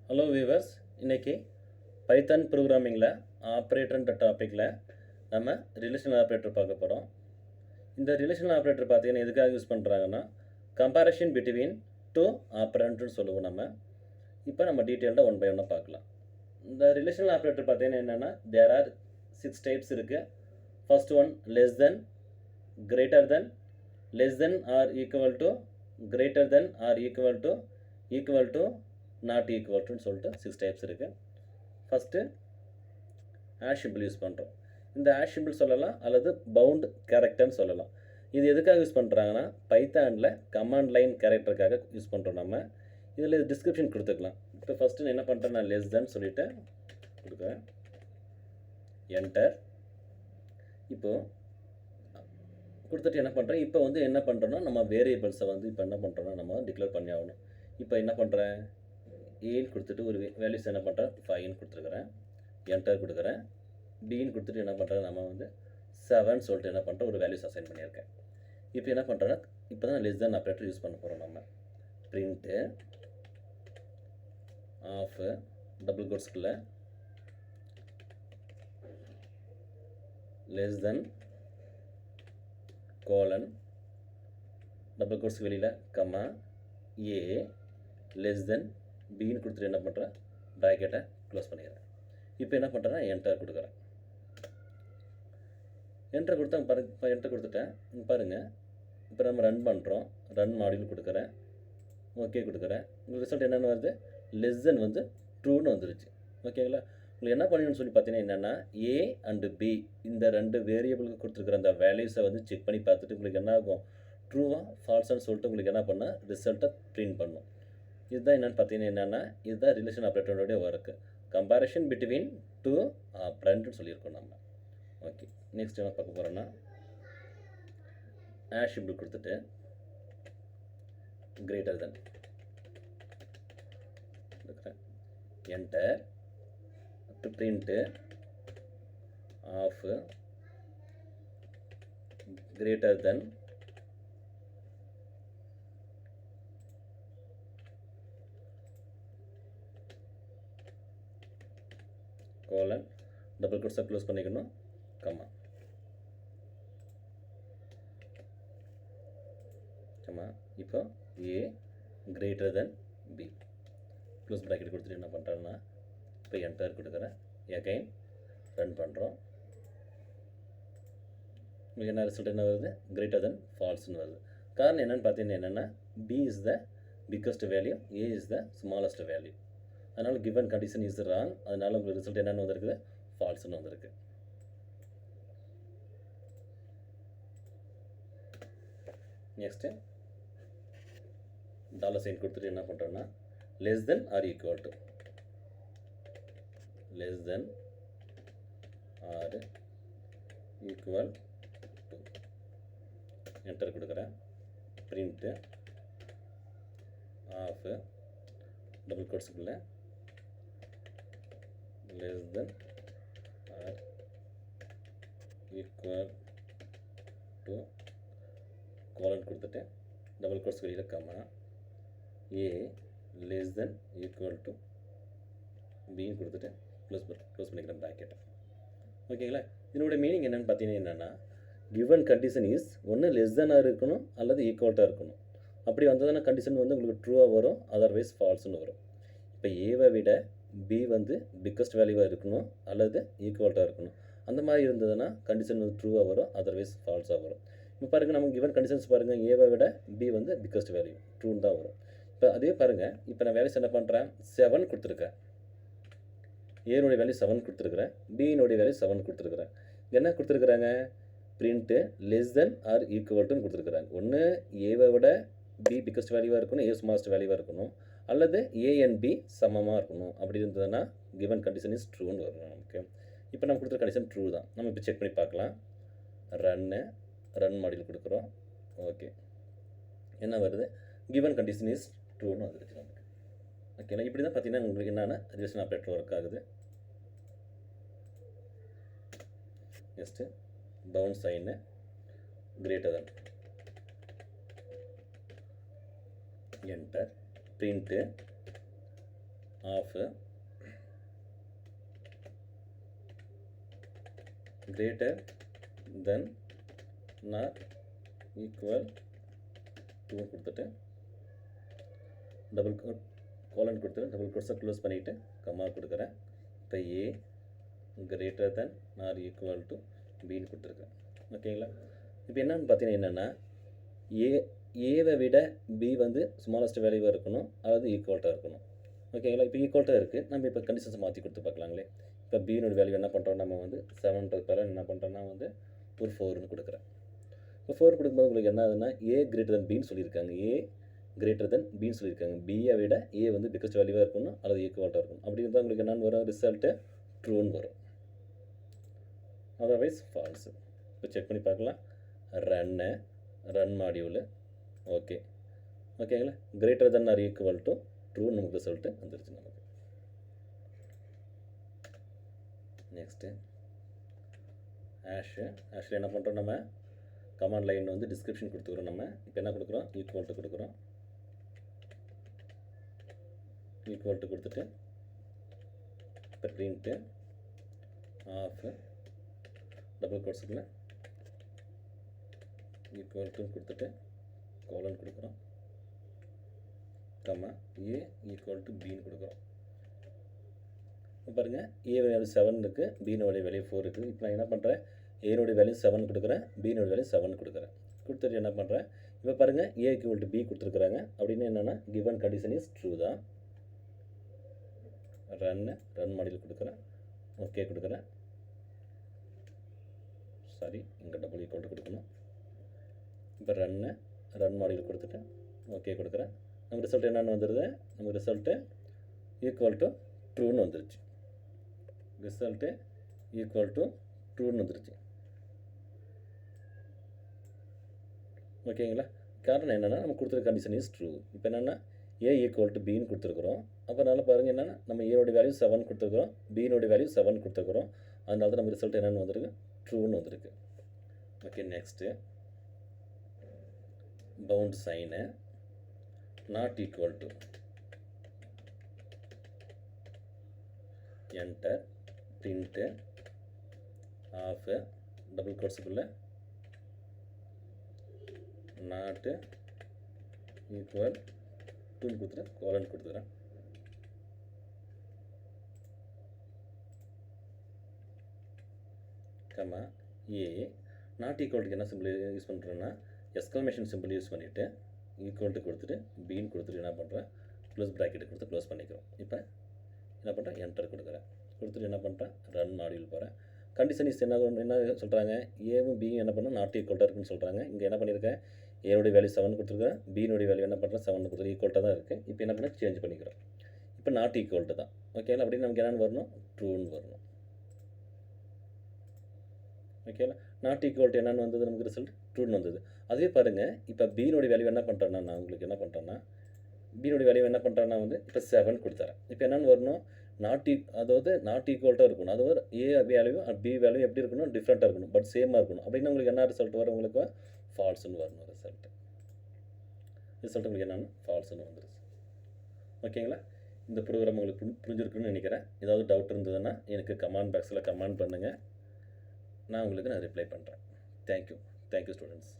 Hello viewers, இன்றைக்கி Python ப்ரோக்ராமிங்கில் ஆப்ரேட்டர்ன்ற டாப்பிக்கில் நம்ம ரிலேஷனல் ஆப்ரேட்டர் பார்க்க போகிறோம். இந்த ரிலேஷனல் ஆப்ரேட்டர் பார்த்தீங்கன்னா எதுக்காக யூஸ் பண்ணுறாங்கன்னா கம்பேரிஷன் பிட்வீன் டூ ஆப்ரண்ட்னு சொல்லுவோம். இப்போ நம்ம டீட்டெயில்டாக ஒன் பை ஒன்னாக பார்க்கலாம். இந்த ரிலேஷனல் ஆப்ரேட்டர் பார்த்தீங்கன்னா என்னென்னா தேர் ஆர் 6 டைப்ஸ் இருக்குது. First one less than, greater than, less than or equal to, greater than or equal to not equal டுன்னு சொல்லிட்டு 6 டைப்ஸ் இருக்குது. ஃபஸ்ட்டு ஆஷ் சிம்பிள் யூஸ் பண்ணுறோம். இந்த ஆஷ் சிம்பிள் சொல்லலாம் அல்லது பவுண்ட் கேரக்டர்னு சொல்லலாம். இது எதுக்காக யூஸ் பண்ணுறாங்கன்னா பைத்தானில் கமாண்ட் லைன் கேரக்டருக்காக யூஸ் பண்ணுறோம். நம்ம இதில் டிஸ்கிரிப்ஷன் கொடுத்துக்கலாம். இப்போ ஃபஸ்ட்டு என்ன பண்ணுறேன், நான் லெஸ் தென் சொல்லிவிட்டு கொடுக்குறேன், என்டர். இப்போது கொடுத்துட்டு என்ன பண்ணுறேன், இப்போ என்ன பண்ணுறோன்னா நம்ம வேரியபிள்ஸை இப்போ என்ன பண்ணுறோன்னா நம்ம டிக்ளேர் பண்ணி ஆகணும். இப்போ என்ன பண்ணுறேன், ஏன்னு கொடுத்துட்டு ஒரு வேல்யூஸ் என்ன பண்ணுறேன் 5ன்னு கொடுத்துருக்குறேன், என்டர் கொடுக்குறேன். பின்னு கொடுத்துட்டு என்ன பண்ணுறேன், நம்ம 7 சொல்லிட்டு என்ன பண்ணுறேன் ஒரு வேல்யூஸ் அசைன் பண்ணியிருக்கேன். இப்போ என்ன பண்ணுறேன்னா இப்போ தான் லெஸ் தென் ஆப்ரேட்டர் யூஸ் பண்ண போகிறோம். நம்ம பிரிண்ட்டு ஆஃப் டபுள் கோட்ஸ்குள்ள லெஸ் தென் கோலன் டபுள் கோட்ஸ்க்கு வெளியில் கம்மா ஏ லெஸ் தென் பின்னு கொடுத்துட்டு என்ன பண்ணுறேன் ப்ராக்கெட்டை க்ளோஸ் பண்ணிடுறேன். இப்போ என்ன பண்ணுறேன்னா என்டர் கொடுக்குறேன். என்டர் கொடுத்தா பாருங்க, என்டர் கொடுத்துட்டேன். பாருங்கள், இப்போ நம்ம ரன் பண்ணுறோம். ரன் மாடியூல் கொடுக்குறேன், ஓகே கொடுக்குறேன். ரிசல்ட் என்னென்னு வருது, லெஸ் தென் ட்ரூன்னு வந்துருச்சு. ஓகேங்களா? உங்களுக்கு என்ன பண்ணணும்னு சொல்லி பார்த்தீங்கன்னா என்னென்னா ஏ அண்டு பி இந்த 2 வேரியபிளுக்கு கொடுத்துருக்குற அந்த வேல்யூஸை செக் பண்ணி பார்த்துட்டு உங்களுக்கு என்ன ஆகும், ட்ரூவாக ஃபால்ஸான்னு சொல்லிட்டு உங்களுக்கு என்ன பண்ணால் ரிசல்ட்டை பிரிண்ட் பண்ணும். இதுதான் என்னென்னு பார்த்தீங்கன்னா என்னென்னா இதுதான் ரிலேஷன் ஆப்ரேட்டருடைய ஒர்க்கு. கம்பேரிஷன் பிட்வீன் டூ ஆப்ரண்ட்னு சொல்லியிருக்கோம் நம்ம. ஓகே, நெக்ஸ்ட் என்ன பார்க்க போகிறோன்னா ஆஷ் சிம்பிள் கொடுத்துட்டு greater then enter to print of greater than colon double கோட்ஸை க்ளோஸ் பண்ணிக்கணும், கம்மா கம்மா. இப்போ A greater than B close bracket கொடுத்துட்டு என்ன பண்ணுறேன்னா இப்போ என்டர் கொடுக்குறேன். எகைன் ரன் பண்ணுறோம். உங்களுக்கு என்ன ரிசல்ட் என்ன வருது, கிரேட்டர் தென் ஃபால்ஸ்னு வருது. காரணம் என்னென்னு பார்த்தீங்கன்னா என்னென்னா b is the biggest value, a is the smallest value. அதனால் கிவன் கண்டிஷன் இஸ் ராங். அதனால் உங்களுக்கு ரிசல்ட் என்னென்னு வந்திருக்குது, ஃபால்ஸ்னு வந்திருக்கு. நெக்ஸ்ட்டு டாலர் சைன் கொடுத்துட்டு என்ன பண்ணுறோன்னா less than or equal to, less than or equal to enter கொடுக்குறேன். பிரிண்ட்டு ஆஃப் டபுள் கோட்ஸுக்குள்ள less than or equal to colon கொடுத்துட்டு டபுள் கோட்ஸ் வெளியில் comma A less than equal to பின்னு கொடுத்துட்டு close பண்ணிக்கிறேன் ப்ராக்கெட்டை. ஓகேங்களா? இதனுடைய மீனிங் என்னென்னு பார்த்தீங்கன்னா என்னென்னா கிவன் கண்டிஷன் இஸ் ஒன்று லெஸ் தென்னாக இருக்கணும் அல்லது ஈக்குவல்ட்டாக இருக்கணும். அப்படி வந்ததுன்னா கண்டிஷன் உங்களுக்கு ட்ரூவாக வரும், அதர்வைஸ் ஃபால்ஸ்னு வரும். இப்போ ஏவை விட பி பிக்கஸ்ட் வேல்யூவாக இருக்கணும் அல்லது ஈக்குவல்ட்டாக இருக்கணும். அந்த மாதிரி இருந்ததுன்னா கண்டிஷன் ட்ரூவாக வரும், அதர்வைஸ் ஃபால்ஸாக வரும். இப்போ பாருங்கள், நமக்கு கிவன் கண்டிஷன்ஸ் பாருங்கள், ஏவை விட பி பிக்கஸ்ட் வேல்யூ ட்ரூன்னு தான் வரும். இப்போ அதே பாருங்கள், இப்போ நான் வேல்யூஸ் என்ன பண்ணுறேன் 7 கொடுத்துருக்கேன். ஏனுடைய வேல்யூ 7 கொடுத்துருக்குறேன், பியினுடைய வேல்யூ 7 கொடுத்துருக்குறேன். என்ன கொடுத்துருக்குறாங்க, பிரிண்ட்டு லெஸ் தென் ஆர் ஈக்குவல்ட்டுன்னு கொடுத்துருக்குறாங்க. ஒன்று ஏவை விட பி பிக்கஸ்ட் வேல்யூவாக இருக்கணும், ஏ ஸ்மாலஸ்ட் வேல்யூவாக இருக்கணும், அல்லது ஏ அண்ட் பி சமமாக இருக்கணும். அப்படி இருந்ததுன்னா கிவன் கண்டிஷன் இஸ் ட்ரூன்னு வரணும் நமக்கு. இப்போ நம்ம கொடுத்துருக்க கண்டிஷன் ட்ரூ தான். நம்ம இப்போ செக் பண்ணி பார்க்கலாம். ரன் மாடியூல் கொடுக்குறோம். ஓகே, என்ன வருது, கிவன் கண்டிஷன் இஸ் ட்ரூன்னு வந்துருச்சு நமக்கு. ஓகேங்களா? இப்படி தான் பார்த்தீங்கன்னா உங்களுக்கு என்னென்ன ரிலேஷன் ஆப்ரேட்டர் ஒர்க் ஆகுது. நெக்ஸ்ட்டு பவுண்ட் சைன்னு greater then enter print of greater than not equal to கொடுத்துட்டு டபுள் கோலன் கொடுத்துட்டு டபுள் கோட்ஸை க்ளோஸ் பண்ணிவிட்டு கம்மா கொடுக்குறேன். இப்போ ஏ greater than not equal to பின்னு கொடுத்துருக்கேன். ஓகேங்களா? இப்போ என்னன்னு பார்த்தீங்கன்னா என்னென்னா ஏவை விட பி வந்து ஸ்மாலஸ்ட் வேல்யூவாக இருக்கணும், அதாவது ஈக்குவல்ட்டாக இருக்கணும். ஓகேங்களா? இப்போ ஈக்குவல்ட்டாக இருக்குது. நம்ம இப்போ கண்டிஷன்ஸ் மாற்றி கொடுத்து பார்க்கலாங்களே. இப்போ பின்னோட வேல்யூ என்ன பண்ணுறோம், நம்ம வந்து 7ன்றது பதிலாக என்ன பண்ணுறோன்னா வந்து ஒரு 4ன்னு கொடுக்குறேன். இப்போ 4 கொடுக்கும்போது உங்களுக்கு என்ன ஆகுதுன்னா ஏ கிரேட்டர் தென் பின்னு சொல்லியிருக்காங்க. ஏ கிரேட்டர் தென் பின்னு சொல்லியிருக்காங்க. பியை விட ஏ வந்து பிக்கஸ்ட் வேல்யூவாக இருக்கணும் அல்லது ஈக்குவல்ட்டாக இருக்கணும். அப்படி இருந்தால் உங்களுக்கு என்னென்னு வரும், ரிசல்ட்டு ட்ரூன்னு வரும், அதர்வைஸ் ஃபால்ஸு. இப்போ செக் பண்ணி பார்க்கலாம். Run module okay. ஓகேங்களா? Greater than or equal to true நமக்கு ரிசல்ட்டு வந்துருச்சு நமக்கு. நெக்ஸ்ட்டு ஆஷில் என்ன பண்ணுறோம், நம்ம கமாண்ட் லைன் வந்து டிஸ்கிரிப்ஷன் கொடுத்துக்கிறோம். நம்ம இப்போ என்ன கொடுக்குறோம், ஈக்குவல் டு கொடுக்குறோம். ஈக்குவல் டு கொடுத்துட்டு இப்போ பிரிண்ட்டு ஆஃப் டபுள் கோட்ஸுக்குள்ள ஈக்குவல் டு கொடுத்துட்டு கோலன் கொடுக்குறோம். கம்மா ஏ ஈக்குவல் டு பின்னு கொடுக்குறோம். பாருங்கள், ஏ வேல்யூ 7 இருக்குது, பியினுடைய வேல்யூ 4 இருக்குது. இப்போ நான் என்ன பண்ணுறேன், ஏனுடைய வேல்யூ 7 கொடுக்குறேன், பியினுடைய வேல்யூ 7 கொடுக்குறேன். கொடுத்துட்டு என்ன பண்ணுறேன், இப்போ பாருங்கள் ஏ ஈக்குவல் டு பி கொடுத்துருக்குறாங்க. அப்படின்னு என்னென்னா கிவன் கண்டிஷன் இஸ் ட்ரூ தான். ரன் மாடியில் கொடுக்குறேன், ஓகே கொடுக்குறேன். சாரி, இங்கே டபுள் ஈக்குவல் டு கொடுக்கணும். இப்போ ரன் மாடியில் கொடுத்துட்டு ஓகே கொடுக்குறேன். நம்ம ரிசல்ட் என்னென்னு வந்துடுது, நம்ம ரிசல்ட்டு ஈக்குவல் டு ட்ரூன்னு வந்துருச்சு. ரிசல்ட்டு ஈக்குவல் டு ட்ரூன்னு வந்துருச்சு. ஓகேங்களா? காரணம் என்னென்னா நம்ம கொடுத்துருக்க கண்டிஷன் இஸ் ட்ரூ. இப்போ என்னென்னா ஏ ஈக்குவல் டு பின்னு கொடுத்துருக்குறோம். அப்போ நல்லா பாருங்கள் என்னென்னா நம்ம ஏனோட வேல்யூ 7 கொடுத்துருக்குறோம், பியினோட வேல்யூ 7 கொடுத்துருக்குறோம். அதனால தான் நம்ம ரிசல்ட் என்னென்னு வந்திருக்கு, ட்ரூன்னு வந்திருக்கு. Okay, next pound sign not equal to enter print of double கோட்ஸுக்குள்ள நாட்டு ஈக்குவல் டூன்னு கொடுத்துறேன், கோலன் கொடுத்துக்கிறேன். கம்மா ஏ நாட் ஈக்குவல்ட்டுக்கு என்ன சிம்பிள் யூஸ் பண்ணுறேன்னா எக்ஸ்க்ளமேஷன் சிம்பிள் யூஸ் பண்ணிவிட்டு ஈக்குவல் டு கொடுத்துட்டு பின்னு கொடுத்துட்டு என்ன பண்ணுறேன், க்ளோஸ் ப்ராக்கெட்டு கொடுத்து க்ளோஸ் பண்ணிக்கிறோம். இப்போ என்ன பண்ணுறேன், என்டர் கொடுக்குறேன். கொடுத்துட்டு என்ன பண்ணுறேன், ரன் மாடியூல் போகிறேன். கண்டிஷன் இஸ் என்ன சொல்கிறாங்க, ஏவும் பியும் என்ன பண்ணால் நாட் ஈக்குவல்ட்டாக இருக்குன்னு சொல்கிறாங்க. இங்கே என்ன பண்ணியிருக்கேன், ஏனுடைய வேல்யூ 7 கொடுத்துருக்கேன், பியினுடைய வேல்யூ என்ன பண்ணுறேன் 7 கொடுத்துரு, ஈக்குவல்ட்டாக தான் இருக்குது. இப்போ என்ன பண்ண சேஞ்ச் பண்ணிக்கிறோம். இப்போ நாட் ஈக்குவல்ட்டு தான். ஓகேங்களா? அப்படின்னு நமக்கு என்னென்னு வரணும், ட்ரூன்னு வரணும். ஓகேங்களா? நாட் ஈக்குவல்ட்டு என்னென்னு வந்தது, நமக்கு ரிசல்ட் ட்ரூன்னு வந்தது. அதே பாருங்கள், இப்போ பியினுடைய வேல்யூ என்ன பண்ணுறேன்னா, நான் உங்களுக்கு என்ன பண்ணுறேன்னா பியினுடைய வேல்யூ என்ன பண்ணுறேன்னா வந்து இப்போ 7 கொடுத்துறேன். இப்போ என்னென்னு வரணும், அதாவது நாட் ஈக்குவல்ட்டாக இருக்கணும். அதாவது ஏ வேல்யூ பி வேல்யூ எப்படி இருக்கணும், டிஃப்ரெண்ட்டாக இருக்கணும், பட் சேமாக இருக்கணும். அப்படின்னா உங்களுக்கு என்ன ரிசல்ட் வரும், உங்களுக்கு ஃபால்ஸ்ன்னு வரணும். ரிசல்ட் உங்களுக்கு என்னென்னு ஃபால்ஸ்ன்னு வந்துருச்சு. ஓகேங்களா? இந்த ப்ரோக்ராம் உங்களுக்கு புரிஞ்சிருக்குன்னு நினைக்கிறேன். ஏதாவது டவுட் இருந்ததுன்னா எனக்கு கமெண்ட் பாக்ஸில் கமெண்ட் பண்ணுங்கள், நான் உங்களுக்கு ரிப்ளை பண்ணுறேன். Thank you students.